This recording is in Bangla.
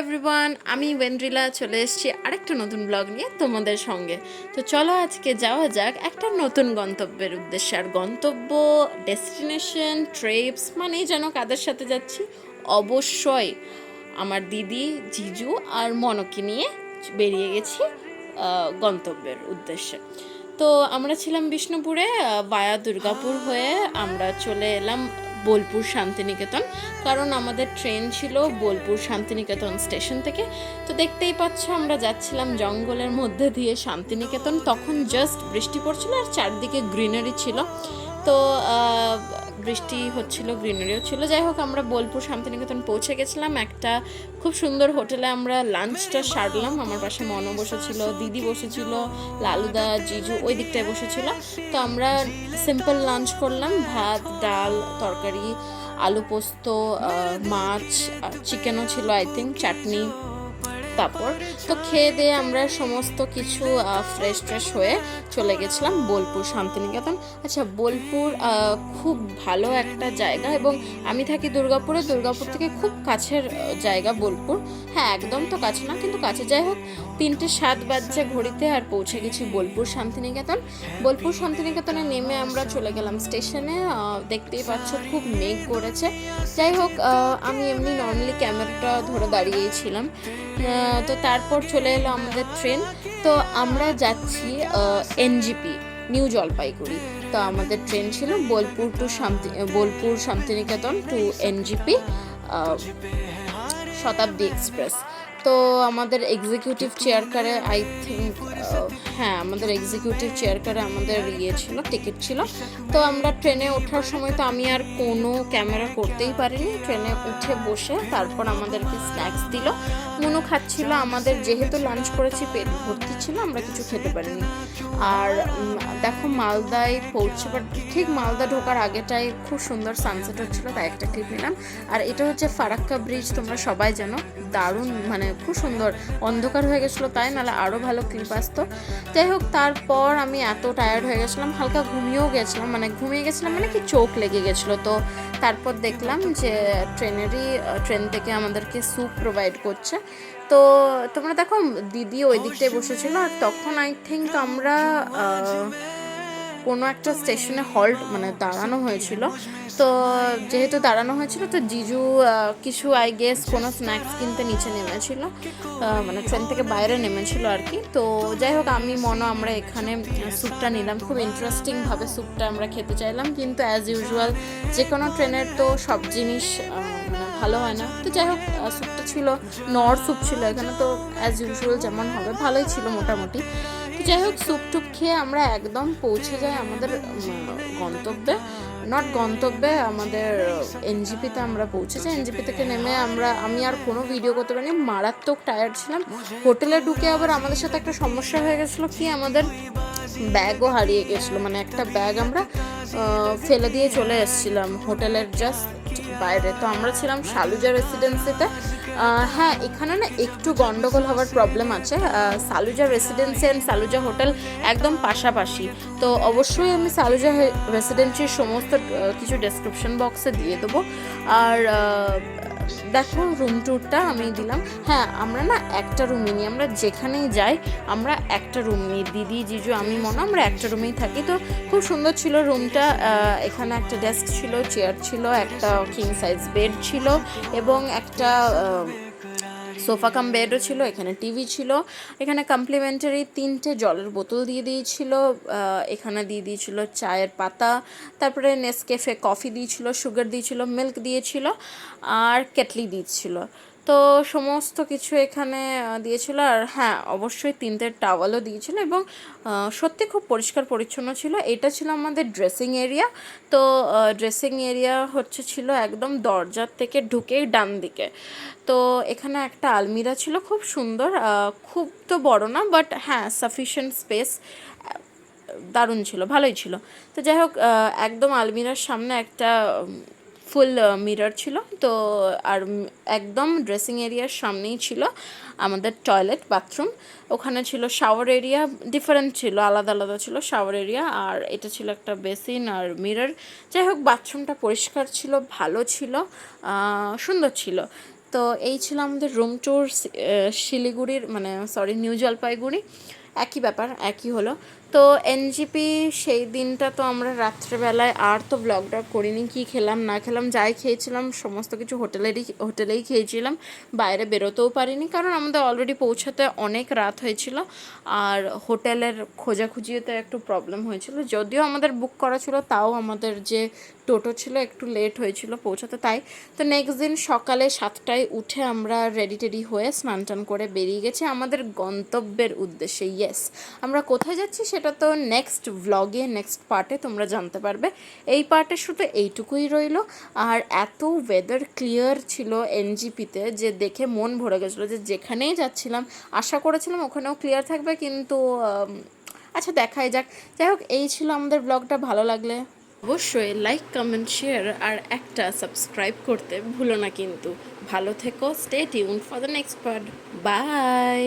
এভরিওয়ান, আমি ওয়েন্দ্রিলা চলে এসেছি আরেকটা নতুন ব্লগ নিয়ে তোমাদের সঙ্গে। তো চলো আজকে যাওয়া যাক একটা নতুন গন্তব্যের উদ্দেশ্যে। আর গন্তব্য, ডেস্টিনেশন, ট্রিপস মানেই যেন কাদের সাথে যাচ্ছি, অবশ্যই আমার দিদি, জিজু আর মনকে নিয়ে বেরিয়ে গেছি গন্তব্যের উদ্দেশ্যে। তো আমরা ছিলাম বিষ্ণুপুরে, ভায়া দুর্গাপুর হয়ে আমরা চলে এলাম বোলপুর শান্তিনিকেতন, কারণ আমাদের ট্রেন ছিল বোলপুর শান্তিনিকেতন স্টেশন থেকে। তো দেখতেই পাচ্ছ আমরা যাচ্ছিলাম জঙ্গলের মধ্যে দিয়ে শান্তিনিকেতন। তখন জাস্ট বৃষ্টি পড়ছিল আর চারদিকে গ্রিনারি ছিল, তো বৃষ্টি হচ্ছিল, গ্রিনারিও ছিল। যাই হোক, আমরা বোলপুর শান্তিনিকেতন পৌঁছে গেছিলাম। একটা খুব সুন্দর হোটেলে আমরা লাঞ্চটা সারলাম। আমার পাশে মনো বসেছিল, দিদি বসেছিল, লালুদা, জিজু ওই দিকটায় বসেছিল। তো আমরা সিম্পল লাঞ্চ করলাম, ভাত, ডাল, তরকারি, আলু পোস্ত, মাছ, চিকেনও ছিল আই থিঙ্ক, চাটনি, পাঁপড়। তো খেয়ে দিয়ে আমরা সমস্ত কিছু ফ্রেশ হয়ে চলে গেছিলাম বোলপুর শান্তিনিকেতন। আচ্ছা, বোলপুর খুব ভালো একটা জায়গা, এবং আমি থাকি দুর্গাপুরে, দুর্গাপুর থেকে খুব কাছের জায়গা বোলপুর। হ্যাঁ, একদম তো কাছে না, কিন্তু কাছে। যাই হোক, 3:07 বাজছে ঘড়িতে আর পৌঁছে গেছি বোলপুর শান্তিনিকেতন। বোলপুর শান্তিনিকেতনে নেমে আমরা চলে গেলাম স্টেশনে। দেখতেই পাচ্ছ খুব মেঘ করেছে। যাই হোক, আমি এমনি নর্মালি ক্যামেরাটা ধরে দাঁড়িয়েছিলাম। তো তারপর চলে এলো আমাদের ট্রেন। তো আমরা যাচ্ছি এনজিপি, নিউ জলপাইগুড়ি। তো আমাদের ট্রেন ছিল বোলপুর শান্তিনিকেতন টু এনজিপি শতাব্দী এক্সপ্রেস। তো আমাদের এক্সিকিউটিভ চেয়ার কারে আই থিঙ্ক, হ্যাঁ, আমাদের এক্সিকিউটিভ চেয়ার কারে আমাদের ছিল, টিকিট ছিল। তো আমরা ট্রেনে ওঠার সময় তো আমি আর কোনো ক্যামেরা করতেই পারিনি। ট্রেনে উঠে বসে তারপর আমাদেরকে স্ন্যাক্স দিল, মনু খাচ্ছিল। আমাদের যেহেতু লাঞ্চ করেছি, পেট ভর্তি ছিল, আমরা কিছু খেতে পারিনি। আর দেখো, মালদায় পৌঁছবার ঠিক মালদা ঢোকার আগেটাই খুব সুন্দর সানসেট হচ্ছিল, তাই একটা ক্লিপ নিলাম। আর এটা হচ্ছে ফারাক্কা ব্রিজ, তোমরা সবাই জানো, দারুণ, মানে খুব সুন্দর। অন্ধকার হয়ে গেছিলো তাই, নাহলে আরও ভালো ক্লিপ আসতো। যাই হোক, তারপর আমি এত টায়ার্ড হয়ে গেছিলাম, হালকা ঘুমিয়ে গেছিলাম মানে কি, চোখ লেগে গেছিলো। তো তারপর দেখলাম যে ট্রেন থেকে আমাদেরকে স্যুপ প্রোভাইড করছে। তো তোমরা দেখো, দিদি ওই দিকটায় বসেছিল। আর তখন আই থিঙ্ক আমরা কোনো একটা স্টেশনে মানে দাঁড়ানো হয়েছিল। তো যেহেতু দাঁড়ানো হয়েছিল, তো জিজু কিছু আই গেস কোনো স্ন্যাক্স কিনতে নিচে নেমেছিল, মানে ট্রেন থেকে বাইরে নেমেছিল আর কি। তো যাই হোক, আমরা এখানে স্যুপটা নিলাম। খুব ইন্টারেস্টিংভাবে স্যুপটা আমরা খেতে চাইলাম, কিন্তু অ্যাজ ইউজুয়াল যে কোনো ট্রেনের তো সব জিনিস মানে ভালো হয় না। তো যাই হোক, স্যুপটা ছিল, স্যুপ ছিল এখানে, তো অ্যাজ ইউজুয়াল যেমন হবে ভালোই ছিল মোটামুটি। যাই হোক, স্যুপ টুপ খেয়ে আমরা একদম পৌঁছে যাই আমাদের গন্তব্যে আমাদের এনজিপিতে আমরা পৌঁছে যাই। এনজিপি থেকে নেমে আমি আর কোনো ভিডিও করতে পারিনি, মারাত্মক টায়ার্ড ছিলাম। হোটেলে ঢুকে আবার আমাদের সাথে একটা সমস্যা হয়ে গেছিলো কি, আমাদের ব্যাগও হারিয়ে গেছিলো। মানে একটা ব্যাগ আমরা ফেলে দিয়ে চলে এসেছিলাম হোটেলের জাস্ট বাইরে। তো আমরা ছিলাম সালুজা রেসিডেন্সিতে। হ্যাঁ, এখানে না একটু গন্ডগোল হওয়ার প্রবলেম আছে। Saluja residency and Saluja hotel একদম পাশাপাশি। তো অবশ্যই আমি সালুজা রেসিডেন্সির সমস্ত কিছু ডেসক্রিপশন বক্সে দিয়ে দেবো। আর দেখো, রুম ট্যুরটা আমি দিলাম। হ্যাঁ, আমরা না একটা রুমই নিই, আমরা যেখানেই যাই আমরা একটা রুম নিই, দিদি, জিজু, আমি আমরা একটা রুমেই থাকি। তো খুব সুন্দর ছিল রুমটা। এখানে একটা ডেস্ক ছিল, চেয়ার ছিল, একটা কিং সাইজ বেড ছিল, এবং একটা সোফা কাম বেডও ছিল। এখানে টিভি ছিল। এখানে কমপ্লিমেন্টারি 3টে জলের বোতল দিয়ে দিয়েছিল। এখানে দিয়ে দিয়েছিল চায়ের পাতা, তারপরে নেসকেফে কফি দিয়েছিল, সুগার দিয়েছিল, মিল্ক দিয়েছিল, আর কেটলি দিয়েছিল। তো সমস্ত কিছু এখানে দিয়েছিল। আর হ্যাঁ, অবশ্যই 3টে টাওয়ালও দিয়েছিল, এবং সত্যি খুব পরিষ্কার পরিচ্ছন্ন ছিল। এটা ছিল আমাদের ড্রেসিং এরিয়া। তো ড্রেসিং এরিয়া ছিল একদম দরজার থেকে ঢুকেই ডান দিকে। তো এখানে একটা আলমিরা ছিল, খুব সুন্দর, খুব তো বড় না, বাট হ্যাঁ, সাফিসিয়েন্ট স্পেস, দারুণ ছিল, ভালোই ছিল। তো যাই হোক, একদম আলমিরার সামনে একটা ফুল মিরর ছিল। তো আর একদম ড্রেসিং এরিয়ার সামনেই ছিল আমাদের টয়লেট, বাথরুম। ওখানে ছিল শাওয়ার এরিয়া, ডিফারেন্ট ছিল, আলাদা আলাদা ছিল শাওয়ার এরিয়া। আর এটা ছিল একটা বেসিন আর মিরর। যাই হোক, বাথরুমটা পরিষ্কার ছিল, ভালো ছিল, সুন্দর ছিল। তো এই ছিল আমাদের রুম ট্যুর শিলিগুড়ির, মানে সরি নিউ জলপাইগুড়ি, একই ব্যাপার, একই হলো। তো এনজিপি সেই দিনটা তো আমরা রাত্রেবেলায় আর তো ব্লগটা করিনি, কী খেলাম না খেলাম, যাই খেয়েছিলাম সমস্ত কিছু হোটেলেই খেয়েছিলাম, বাইরে বেরোতেও পারিনি কারণ আমাদের অলরেডি পৌঁছাতে অনেক রাত হয়েছিল, আর হোটেলের খোঁজাখুঁজিতে একটু প্রবলেম হয়েছিল, যদিও আমাদের বুক করা ছিল তাও আমাদের যে টোটো ছিল একটু লেট হয়েছিল পৌঁছাতে। তাই তো নেক্সট দিন সকালে 7টায় উঠে আমরা রেডি টেডি হয়ে স্নান টান করে বেরিয়ে গেছি আমাদের গন্তব্যের উদ্দেশ্যে। ইয়েস, আমরা কোথায় যাচ্ছি সেটা তো নেক্সট ভ্লগে, নেক্সট পার্টে তোমরা জানতে পারবে। এই পার্টে শুধু এইটুকুই রইল। আর এত ওয়েদার ক্লিয়ার ছিল এনজিপিতে যে দেখে মন ভরে গেছিলো, যে যেখানেই যাচ্ছিলাম আশা করেছিলাম ওখানেও ক্লিয়ার থাকবে, কিন্তু আচ্ছা দেখাই যাক। যাই হোক, এই ছিল আমাদের ব্লগটা। ভালো লাগলে অবশ্যই লাইক, কমেন্ট, শেয়ার আর একটা সাবস্ক্রাইব করতে ভুলো না কিন্তু। ভালো থেকো, stay tune for the next part. By.